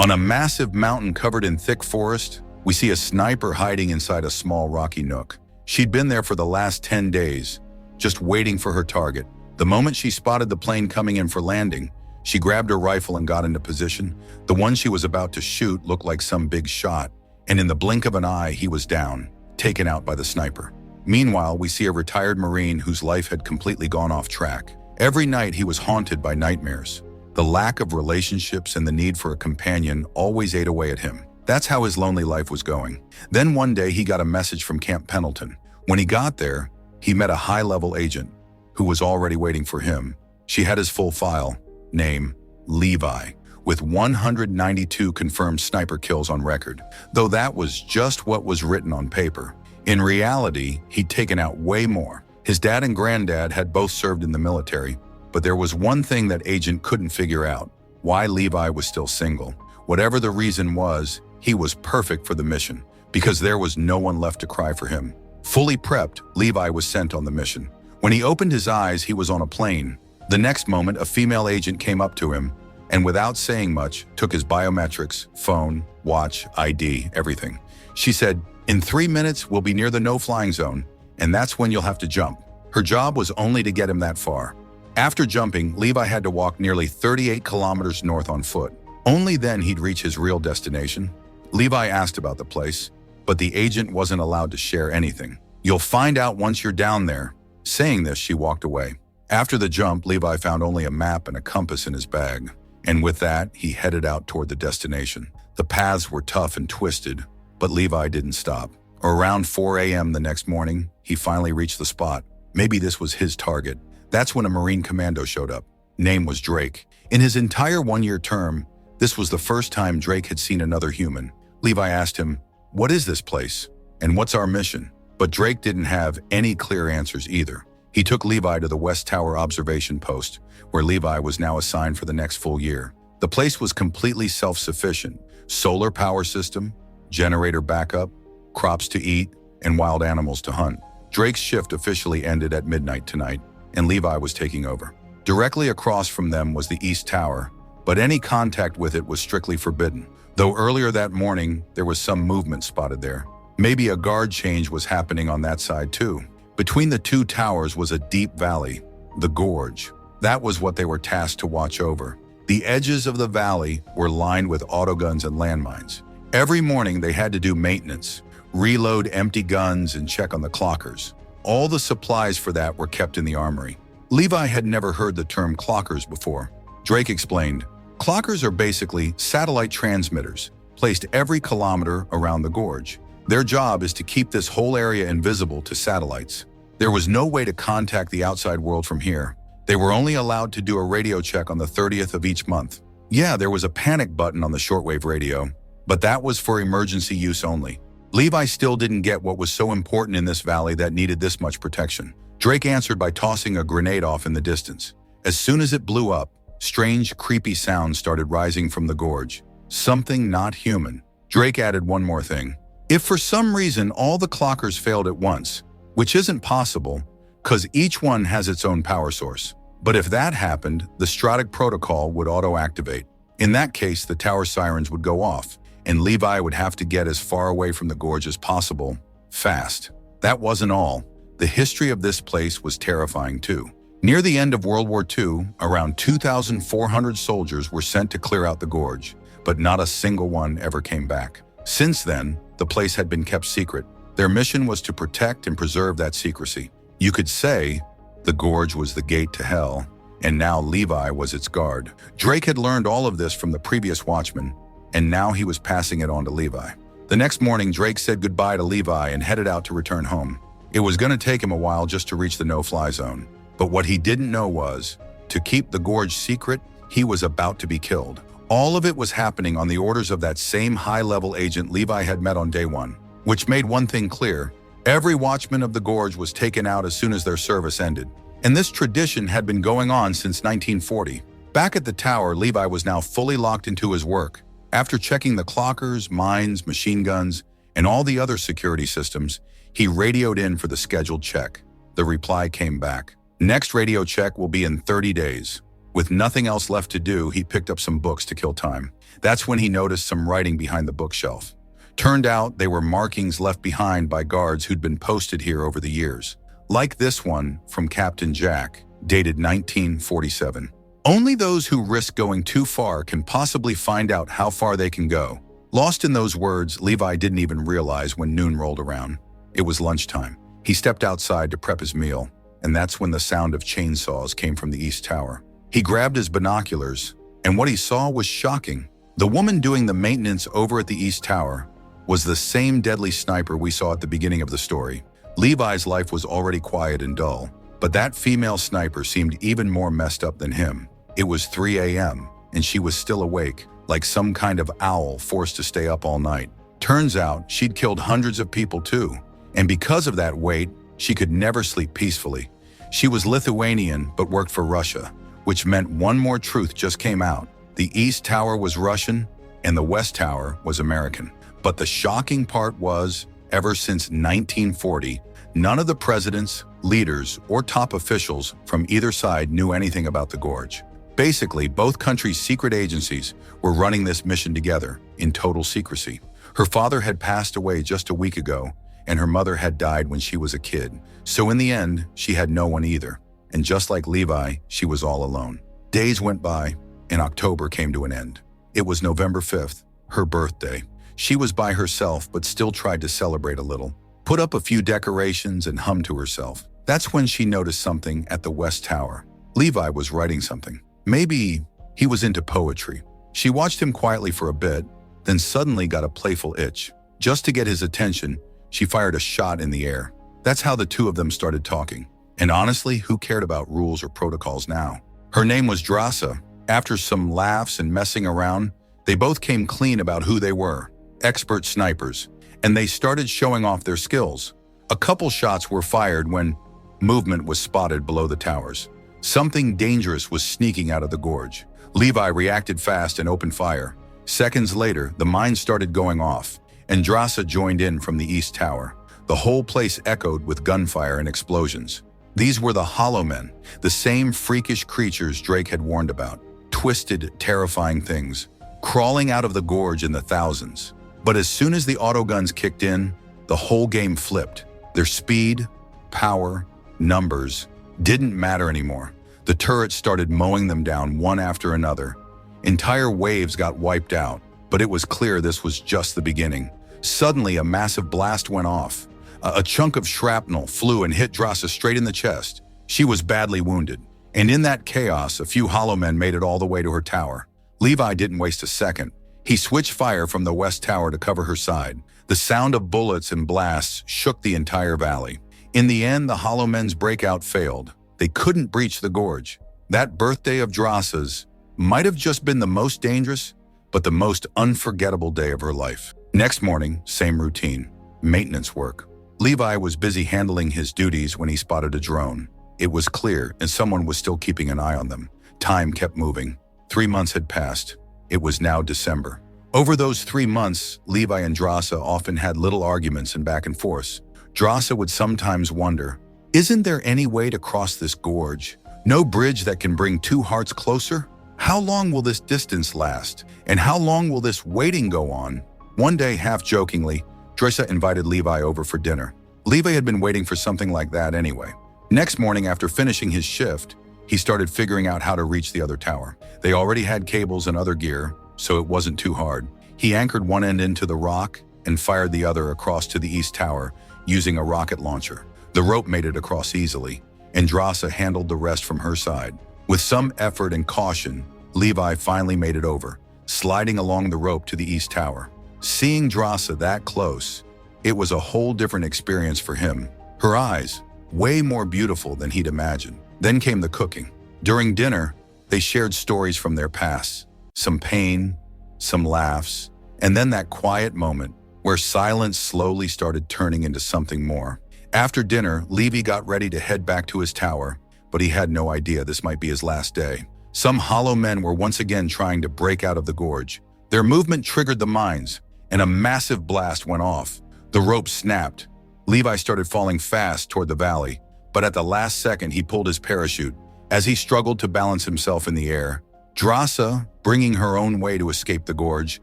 On a massive mountain covered in thick forest, we see a sniper hiding inside a small rocky nook. She'd been there for the last 10 days, just waiting for her target. The moment she spotted the plane coming in for landing, she grabbed her rifle and got into position. The one she was about to shoot looked like some big shot, and in the blink of an eye, he was down, taken out by the sniper. Meanwhile, we see a retired Marine whose life had completely gone off track. Every night he was haunted by nightmares. The lack of relationships and the need for a companion always ate away at him. That's how his lonely life was going. Then one day he got a message from Camp Pendleton. When he got there, he met a high-level agent who was already waiting for him. She had his full file, name, Levi, with 192 confirmed sniper kills on record, though that was just what was written on paper. In reality, he'd taken out way more. His dad and granddad had both served in the military, but there was one thing that agent couldn't figure out: why Levi was still single. Whatever the reason was, he was perfect for the mission, because there was no one left to cry for him. Fully prepped, Levi was sent on the mission. When he opened his eyes, he was on a plane. The next moment, a female agent came up to him, and without saying much, took his biometrics, phone, watch, ID, everything. She said, "In 3 minutes, we'll be near the no-flying zone, and that's when you'll have to jump." Her job was only to get him that far. After jumping, Levi had to walk nearly 38 kilometers north on foot. Only then he'd reach his real destination. Levi asked about the place, but the agent wasn't allowed to share anything. "You'll find out once you're down there." Saying this, she walked away. After the jump, Levi found only a map and a compass in his bag, and with that, he headed out toward the destination. The paths were tough and twisted, but Levi didn't stop. Around 4 a.m. the next morning, he finally reached the spot. Maybe this was his target. That's when a Marine commando showed up. Name was Drake. In his entire one-year term, this was the first time Drake had seen another human. Levi asked him, "What is this place? And what's our mission?" But Drake didn't have any clear answers either. He took Levi to the West Tower observation post, where Levi was now assigned for the next full year. The place was completely self-sufficient. Solar power system, generator backup, crops to eat, and wild animals to hunt. Drake's shift officially ended at midnight tonight, and Levi was taking over. Directly across from them was the East Tower, but any contact with it was strictly forbidden. Though earlier that morning, there was some movement spotted there. Maybe a guard change was happening on that side too. Between the two towers was a deep valley, the Gorge. That was what they were tasked to watch over. The edges of the valley were lined with autoguns and landmines. Every morning they had to do maintenance, reload empty guns and check on the clockers. All the supplies for that were kept in the armory. Levi had never heard the term clockers before. Drake explained, "Clockers are basically satellite transmitters, placed every kilometer around the gorge. Their job is to keep this whole area invisible to satellites. There was no way to contact the outside world from here. They were only allowed to do a radio check on the 30th of each month. Yeah, there was a panic button on the shortwave radio, but that was for emergency use only." Levi still didn't get what was so important in this valley that needed this much protection. Drake answered by tossing a grenade off in the distance. As soon as it blew up, strange, creepy sounds started rising from the gorge. Something not human. Drake added one more thing. "If for some reason all the clockers failed at once, which isn't possible, because each one has its own power source, but if that happened, the Stratic protocol would auto-activate. In that case, the tower sirens would go off, and Levi would have to get as far away from the gorge as possible, fast." That wasn't all. The history of this place was terrifying too. Near the end of World War II, around 2,400 soldiers were sent to clear out the gorge, but not a single one ever came back. Since then, the place had been kept secret. Their mission was to protect and preserve that secrecy. You could say the gorge was the gate to hell, and now Levi was its guard. Drake had learned all of this from the previous watchman, and now he was passing it on to Levi. The next morning, Drake said goodbye to Levi and headed out to return home. It was going to take him a while just to reach the no-fly zone, but what he didn't know was, to keep the gorge secret, he was about to be killed. All of it was happening on the orders of that same high-level agent Levi had met on day one, which made one thing clear: every watchman of the gorge was taken out as soon as their service ended. And this tradition had been going on since 1940. Back at the tower, Levi was now fully locked into his work. After checking the clockers, mines, machine guns, and all the other security systems, he radioed in for the scheduled check. The reply came back. "Next radio check will be in 30 days. With nothing else left to do, he picked up some books to kill time. That's when he noticed some writing behind the bookshelf. Turned out they were markings left behind by guards who'd been posted here over the years. Like this one from Captain Jack, dated 1947. Only those who risk going too far can possibly find out how far they can go. Lost in those words, Levi didn't even realize when noon rolled around. It was lunchtime. He stepped outside to prep his meal, and that's when the sound of chainsaws came from the East Tower. He grabbed his binoculars, and what he saw was shocking. The woman doing the maintenance over at the East Tower was the same deadly sniper we saw at the beginning of the story. Levi's life was already quiet and dull, but that female sniper seemed even more messed up than him. It was 3 a.m., and she was still awake, like some kind of owl forced to stay up all night. Turns out she'd killed hundreds of people too, and because of that weight, she could never sleep peacefully. She was Lithuanian but worked for Russia, which meant one more truth just came out. The East Tower was Russian, and the West Tower was American. But the shocking part was, ever since 1940, none of the presidents, leaders, or top officials from either side knew anything about the Gorge. Basically, both countries' secret agencies were running this mission together, in total secrecy. Her father had passed away just a week ago, and her mother had died when she was a kid. So in the end, she had no one either. And just like Levi, she was all alone. Days went by, and October came to an end. It was November 5th, her birthday. She was by herself, but still tried to celebrate a little. Put up a few decorations and hummed to herself. That's when she noticed something at the West Tower. Levi was writing something. Maybe he was into poetry. She watched him quietly for a bit, then suddenly got a playful itch. Just to get his attention, she fired a shot in the air. That's how the two of them started talking. And honestly, who cared about rules or protocols now? Her name was Drasa. After some laughs and messing around, they both came clean about who they were. Expert snipers, and they started showing off their skills. A couple shots were fired when movement was spotted below the towers. Something dangerous was sneaking out of the gorge. Levi reacted fast and opened fire. Seconds later, the mine started going off, and Drasa joined in from the East Tower. The whole place echoed with gunfire and explosions. These were the Hollow Men, the same freakish creatures Drake had warned about. Twisted, terrifying things, crawling out of the gorge in the thousands. But as soon as the autoguns kicked in, the whole game flipped. Their speed, power, numbers didn't matter anymore. The turrets started mowing them down one after another. Entire waves got wiped out, but it was clear this was just the beginning. Suddenly, a massive blast went off. A chunk of shrapnel flew and hit Drasa straight in the chest. She was badly wounded. And in that chaos, a few Hollow Men made it all the way to her tower. Levi didn't waste a second. He switched fire from the West Tower to cover her side. The sound of bullets and blasts shook the entire valley. In the end, the Hollow Men's breakout failed. They couldn't breach the gorge. That birthday of Drasa's might have just been the most dangerous, but the most unforgettable day of her life. Next morning, same routine. Maintenance work. Levi was busy handling his duties when he spotted a drone. It was clear, and someone was still keeping an eye on them. Time kept moving. 3 months had passed. It was now December. Over those 3 months, Levi and Drasa often had little arguments and back and forth. Drasa would sometimes wonder, isn't there any way to cross this gorge? No bridge that can bring two hearts closer? How long will this distance last? And how long will this waiting go on? One day, half-jokingly, Drasa invited Levi over for dinner. Levi had been waiting for something like that anyway. Next morning, after finishing his shift, he started figuring out how to reach the other tower. They already had cables and other gear, so it wasn't too hard. He anchored one end into the rock and fired the other across to the East Tower using a rocket launcher. The rope made it across easily, and Drasa handled the rest from her side. With some effort and caution, Levi finally made it over, sliding along the rope to the East Tower. Seeing Drasa that close, it was a whole different experience for him. Her eyes, way more beautiful than he'd imagined. Then came the cooking. During dinner, they shared stories from their past. Some pain, some laughs, and then that quiet moment where silence slowly started turning into something more. After dinner, Levi got ready to head back to his tower, but he had no idea this might be his last day. Some Hollow Men were once again trying to break out of the gorge. Their movement triggered the mines, and a massive blast went off. The rope snapped. Levi started falling fast toward the valley, but at the last second he pulled his parachute As he struggled to balance himself in the air, Drasa, bringing her own way to escape the gorge,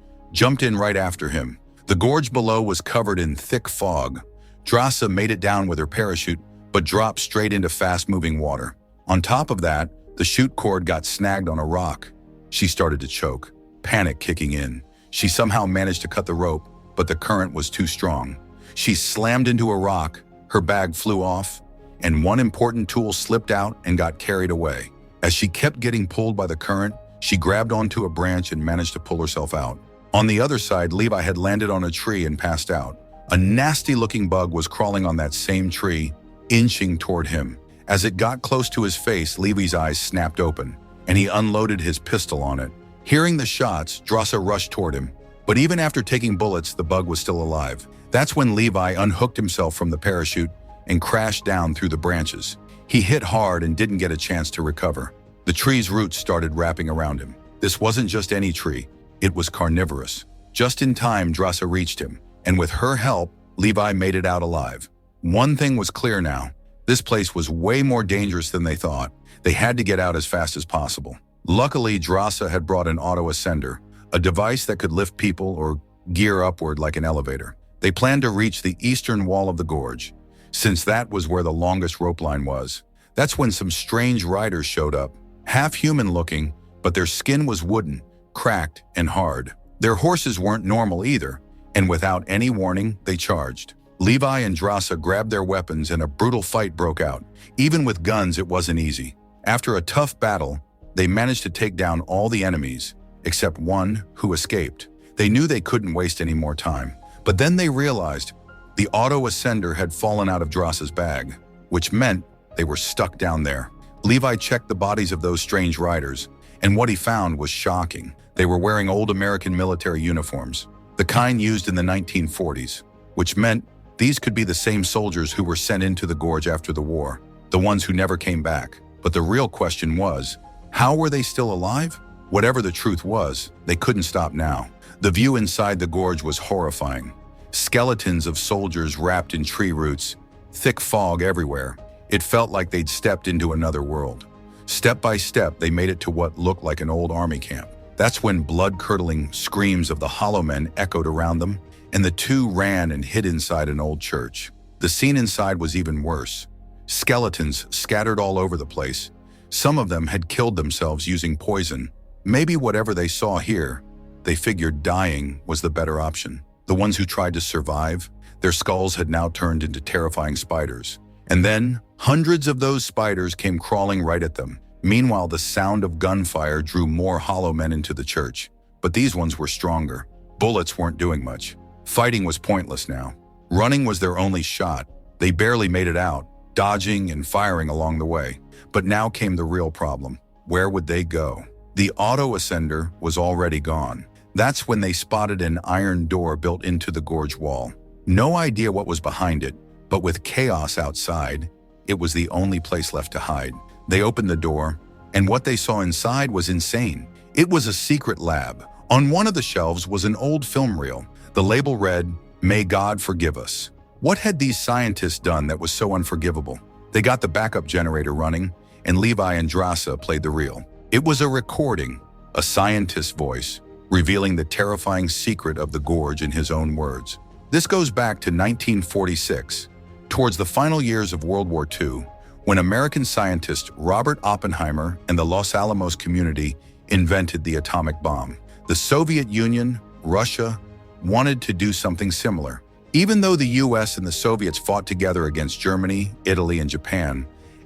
jumped in right after him. The gorge below was covered in thick fog. Drasa made it down with her parachute, but dropped straight into fast-moving water. On top of that, the chute cord got snagged on a rock. She started to choke, panic kicking in. She somehow managed to cut the rope, but the current was too strong. She slammed into a rock, her bag flew off, and one important tool slipped out and got carried away. As she kept getting pulled by the current, she grabbed onto a branch and managed to pull herself out. On the other side, Levi had landed on a tree and passed out. A nasty-looking bug was crawling on that same tree, inching toward him. As it got close to his face, Levi's eyes snapped open, and he unloaded his pistol on it. Hearing the shots, Drasa rushed toward him. But even after taking bullets, the bug was still alive. That's when Levi unhooked himself from the parachute and crashed down through the branches. He hit hard and didn't get a chance to recover. The tree's roots started wrapping around him. This wasn't just any tree, it was carnivorous. Just in time, Drasa reached him, and with her help, Levi made it out alive. One thing was clear now. This place was way more dangerous than they thought. They had to get out as fast as possible. Luckily, Drasa had brought an auto-ascender, a device that could lift people or gear upward like an elevator. They planned to reach the eastern wall of the gorge, since that was where the longest rope line was. That's when some strange riders showed up, half human-looking, but their skin was wooden, cracked, and hard. Their horses weren't normal either, and without any warning, they charged. Levi and Drasa grabbed their weapons and a brutal fight broke out. Even with guns, it wasn't easy. After a tough battle, they managed to take down all the enemies, except one who escaped. They knew they couldn't waste any more time, but then they realized the auto-ascender had fallen out of Drasa's bag, which meant they were stuck down there. Levi checked the bodies of those strange riders, and what he found was shocking. They were wearing old American military uniforms, the kind used in the 1940s, which meant these could be the same soldiers who were sent into the gorge after the war, the ones who never came back. But the real question was, how were they still alive? Whatever the truth was, they couldn't stop now. The view inside the gorge was horrifying. Skeletons of soldiers wrapped in tree roots, thick fog everywhere. It felt like they'd stepped into another world. Step by step, they made it to what looked like an old army camp. That's when blood-curdling screams of the hollow men echoed around them, and the two ran and hid inside an old church. The scene inside was even worse. Skeletons scattered all over the place. Some of them had killed themselves using poison. Maybe whatever they saw here, they figured dying was the better option. The ones who tried to survive, their skulls had now turned into terrifying spiders. And then, hundreds of those spiders came crawling right at them. Meanwhile, the sound of gunfire drew more hollow men into the church. But these ones were stronger. Bullets weren't doing much. Fighting was pointless now. Running was their only shot. They barely made it out, dodging and firing along the way. But now came the real problem. Where would they go? The auto-ascender was already gone. That's when they spotted an iron door built into the gorge wall. No idea what was behind it, but with chaos outside, it was the only place left to hide. They opened the door, and what they saw inside was insane. It was a secret lab. On one of the shelves was an old film reel. The label read, "May God forgive us." What had these scientists done that was so unforgivable? They got the backup generator running, and Levi and Drasa played the reel. It was a recording, a scientist's voice, revealing the terrifying secret of the gorge in his own words. This goes back to 1946, towards the final years of World War II, when American scientist Robert Oppenheimer and the Los Alamos community invented the atomic bomb. The Soviet Union, Russia, wanted to do something similar. Even though the US and the Soviets fought together against Germany, Italy, and Japan,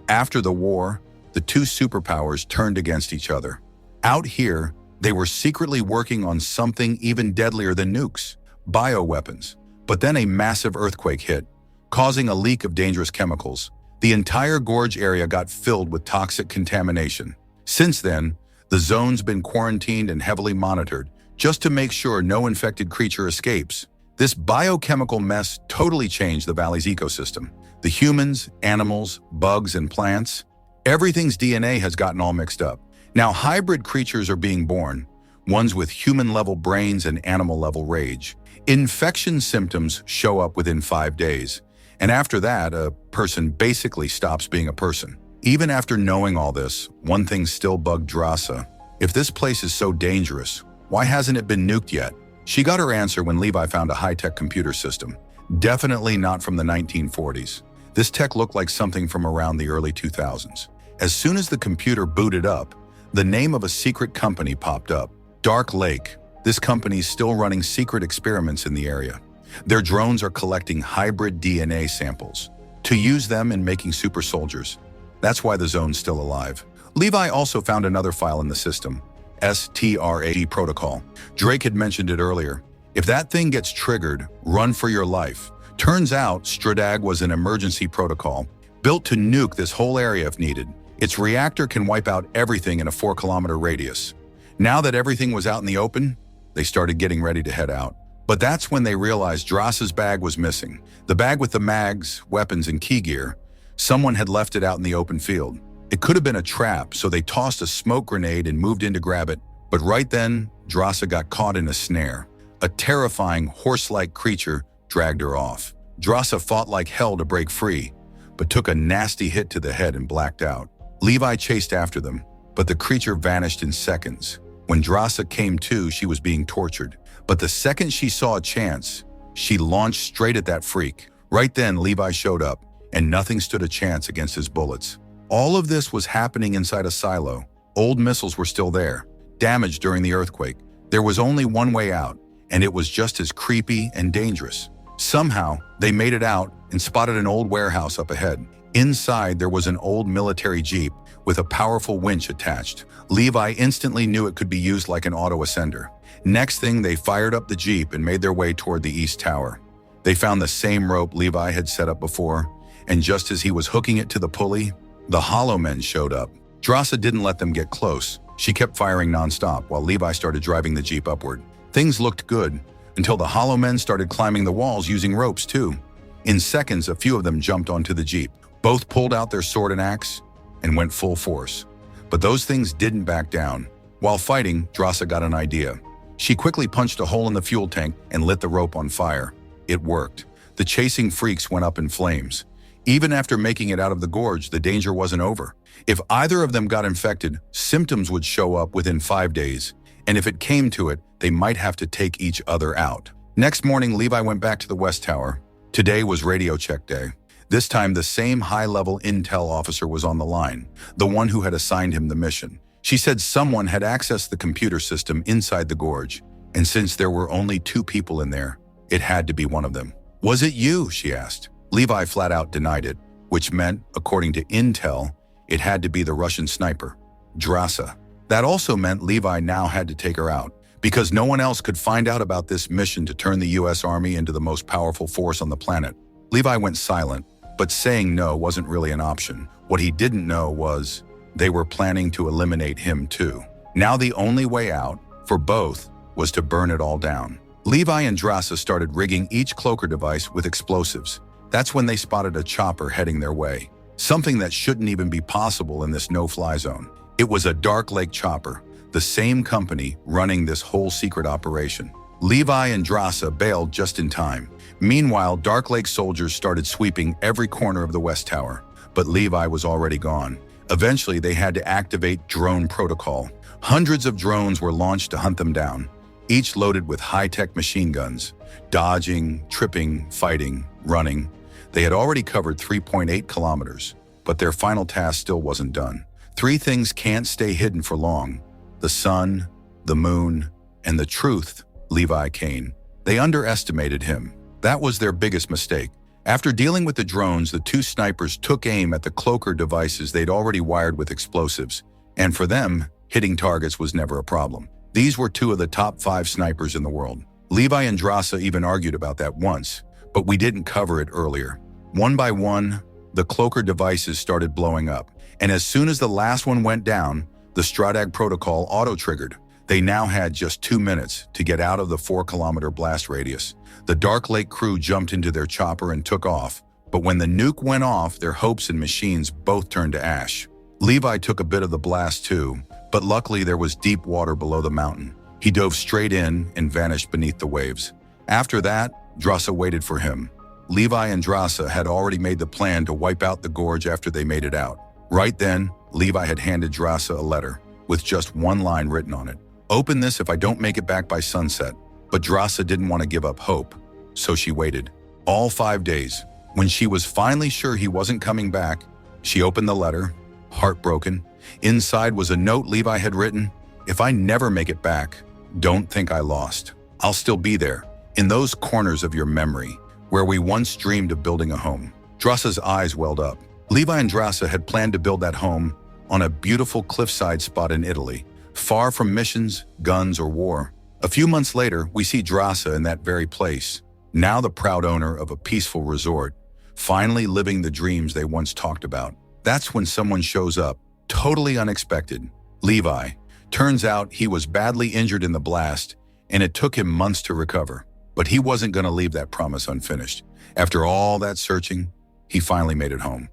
after the war, the two superpowers turned against each other. Out here, they were secretly working on something even deadlier than nukes, bioweapons. But then a massive earthquake hit, causing a leak of dangerous chemicals. The entire gorge area got filled with toxic contamination. Since then, the zone's been quarantined and heavily monitored, just to make sure no infected creature escapes. This biochemical mess totally changed the valley's ecosystem. The humans, animals, bugs, and plants, everything's DNA has gotten all mixed up. Now hybrid creatures are being born, ones with human-level brains and animal-level rage. Infection symptoms show up within 5 days, and after that, a person basically stops being a person. Even after knowing all this, one thing still bugged Drasa. If this place is so dangerous, why hasn't it been nuked yet? She got her answer when Levi found a high-tech computer system. Definitely not from the 1940s. This tech looked like something from around the early 2000s. As soon as the computer booted up, the name of a secret company popped up. Dark Lake. This company's still running secret experiments in the area. Their drones are collecting hybrid DNA samples to use them in making super soldiers. That's why the zone's still alive. Levi also found another file in the system, STRAG protocol. Drake had mentioned it earlier. If that thing gets triggered, run for your life. Turns out, STRAG was an emergency protocol, built to nuke this whole area if needed. Its reactor can wipe out everything in a 4-kilometer radius. Now that everything was out in the open, they started getting ready to head out. But that's when they realized Drasa's bag was missing. The bag with the mags, weapons, and key gear. Someone had left it out in the open field. It could have been a trap, so they tossed a smoke grenade and moved in to grab it. But right then, Drasa got caught in a snare. A terrifying, horse-like creature dragged her off. Drasa fought like hell to break free, but took a nasty hit to the head and blacked out. Levi chased after them, but the creature vanished in seconds. When Drasa came to, she was being tortured. But the second she saw a chance, she launched straight at that freak. Right then, Levi showed up, and nothing stood a chance against his bullets. All of this was happening inside a silo. Old missiles were still there, damaged during the earthquake. There was only one way out, and it was just as creepy and dangerous. Somehow, they made it out and spotted an old warehouse up ahead. Inside, there was an old military jeep with a powerful winch attached. Levi instantly knew it could be used like an auto-ascender. Next thing, they fired up the jeep and made their way toward the east tower. They found the same rope Levi had set up before, and just as he was hooking it to the pulley, the Hollow Men showed up. Drasa didn't let them get close. She kept firing nonstop while Levi started driving the jeep upward. Things looked good until the Hollow Men started climbing the walls using ropes too. In seconds, a few of them jumped onto the jeep. Both pulled out their sword and axe and went full force. But those things didn't back down. While fighting, Drasa got an idea. She quickly punched a hole in the fuel tank and lit the rope on fire. It worked. The chasing freaks went up in flames. Even after making it out of the gorge, the danger wasn't over. If either of them got infected, symptoms would show up within 5 days. And if it came to it, they might have to take each other out. Next morning, Levi went back to the West Tower. Today was radio check day. This time, the same high-level intel officer was on the line, the one who had assigned him the mission. She said someone had accessed the computer system inside the gorge, and since there were only 2 people in there, it had to be one of them. "Was it you?" she asked. Levi flat out denied it, which meant, according to intel, it had to be the Russian sniper, Drasa. That also meant Levi now had to take her out, because no one else could find out about this mission to turn the US Army into the most powerful force on the planet. Levi went silent, but saying no wasn't really an option. What he didn't know was they were planning to eliminate him too. Now the only way out, for both, was to burn it all down. Levi and Drasa started rigging each cloaker device with explosives. That's when they spotted a chopper heading their way. Something that shouldn't even be possible in this no-fly zone. It was a Dark Lake chopper, the same company running this whole secret operation. Levi and Drasa bailed just in time. Meanwhile, Dark Lake soldiers started sweeping every corner of the West Tower, but Levi was already gone. Eventually, they had to activate drone protocol. Hundreds of drones were launched to hunt them down, each loaded with high-tech machine guns, dodging, tripping, fighting, running. They had already covered 3.8 kilometers, but their final task still wasn't done. 3 things can't stay hidden for long: the sun, the moon, and the truth. Levi Kane. They underestimated him. That was their biggest mistake. After dealing with the drones, the 2 snipers took aim at the cloaker devices they'd already wired with explosives. And for them, hitting targets was never a problem. These were 2 of the top 5 snipers in the world. Levi and Drasa even argued about that once, but we didn't cover it earlier. One by one, the cloaker devices started blowing up. And as soon as the last one went down, the STRAG protocol auto-triggered. They now had just 2 minutes to get out of the 4-kilometer blast radius. The Dark Lake crew jumped into their chopper and took off, but when the nuke went off, their hopes and machines both turned to ash. Levi took a bit of the blast too, but luckily there was deep water below the mountain. He dove straight in and vanished beneath the waves. After that, Drasa waited for him. Levi and Drasa had already made the plan to wipe out the gorge after they made it out. Right then, Levi had handed Drasa a letter with just one line written on it. Open this if I don't make it back by sunset. But Drasa didn't want to give up hope, so she waited. All 5 days. When she was finally sure he wasn't coming back, she opened the letter, heartbroken. Inside was a note Levi had written, "If I never make it back, don't think I lost. I'll still be there, in those corners of your memory, where we once dreamed of building a home." Drasa's eyes welled up. Levi and Drasa had planned to build that home on a beautiful cliffside spot in Italy, far from missions, guns, or war. A few months later, we see Drasa in that very place, now the proud owner of a peaceful resort, finally living the dreams they once talked about. That's when someone shows up, totally unexpected. Levi. Turns out he was badly injured in the blast, and it took him months to recover. But he wasn't going to leave that promise unfinished. After all that searching, he finally made it home.